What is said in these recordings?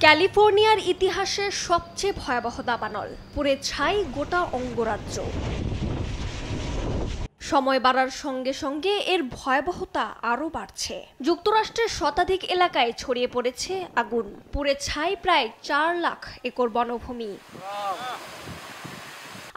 ক্যালিফোর্নিয়ার ইতিহাসের সবচেয়ে ভয়াবহ দাবানল, পুড়ে ছাই গোটা অঙ্গরাজ্য। সময় বাড়ার সঙ্গে সঙ্গে এর ভয়াবহতা আরও বাড়ছে। যুক্তরাষ্ট্রের শতাধিক এলাকায় ছড়িয়ে পড়েছে আগুন, পুড়ে ছাই প্রায় 4 লাখ একর বনভূমি।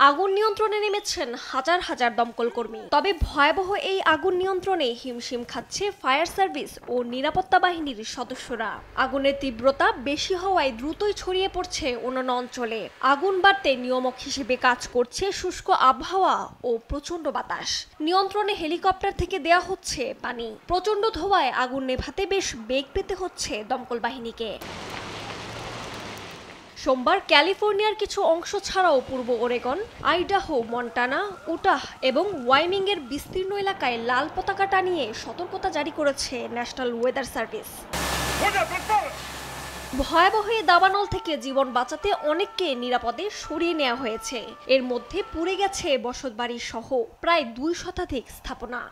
আগুন নিয়ন্ত্রণে নেমেছেন হাজার হাজার দমকল কর্মী। তবে ভয়াবহ এই আগুন নিয়ন্ত্রণে হিমশিম খাচ্ছে ফায়ার সার্ভিস ও নিরাপত্তা বাহিনীর সদস্যরা। আগুনের তীব্রতা বেশি হওয়ায় দ্রুতই ছড়িয়ে পড়ছে অন্যান্য অঞ্চলে। আগুন বাড়তে নিয়ামক হিসেবে কাজ করছে শুষ্ক আবহাওয়া ও প্রচণ্ড বাতাস। নিয়ন্ত্রণে হেলিকপ্টার থেকে দেয়া হচ্ছে পানি। প্রচণ্ড ধোঁয়ায় আগুন নেভাতে বেশ বেগ পেতে হচ্ছে দমকল বাহিনীকে। সোমবার ক্যালিফোর্নিয়ার কিছু অংশ ছাড়াও পূর্ব ওরেগন, আইডাহো, মন্টানা, উটাহ এবং ওয়াইমিং এর বিস্তীর্ণ এলাকায় লাল পতাকা টানিয়ে সতর্কতা জারি করেছে ন্যাশনাল ওয়েদার সার্ভিস। ভয়াবহ এই দাবানল থেকে জীবন বাঁচাতে অনেককে নিরাপদে সরিয়ে নেওয়া হয়েছে। এর মধ্যে পুড়ে গেছে বসতবাড়ি সহ প্রায় 2 শতাধিক স্থাপনা।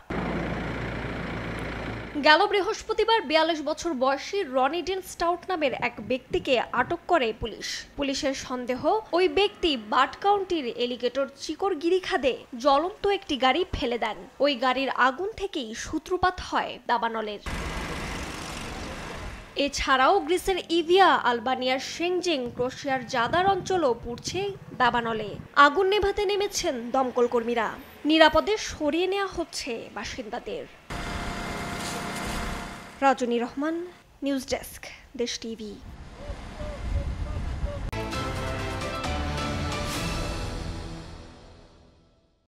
গেল বৃহস্পতিবার 42 বছর বয়সী রনি ডেন স্টাউট নামের এক ব্যক্তিকে আটক করে পুলিশ। পুলিশের সন্দেহ, ওই ব্যক্তি বাট কাউন্টির এলিগেটর চিকর গিরিখাদে জ্বলন্ত একটি গাড়ি ফেলে দেন। ওই গাড়ির আগুন থেকেই সূত্রপাত হয় দাবানলের। এছাড়াও গ্রিসের ইভিয়া, আলবানিয়ার শেংজেং, ক্রোয়েশিয়ার জাদার অঞ্চলও পুড়ছে দাবানলে। আগুন নেভাতে নেমেছেন দমকল কর্মীরা। নিরাপদে সরিয়ে নেওয়া হচ্ছে বাসিন্দাদের। রাজনী রহমান, নিউজ ডেস্ক, দেশ টিভি।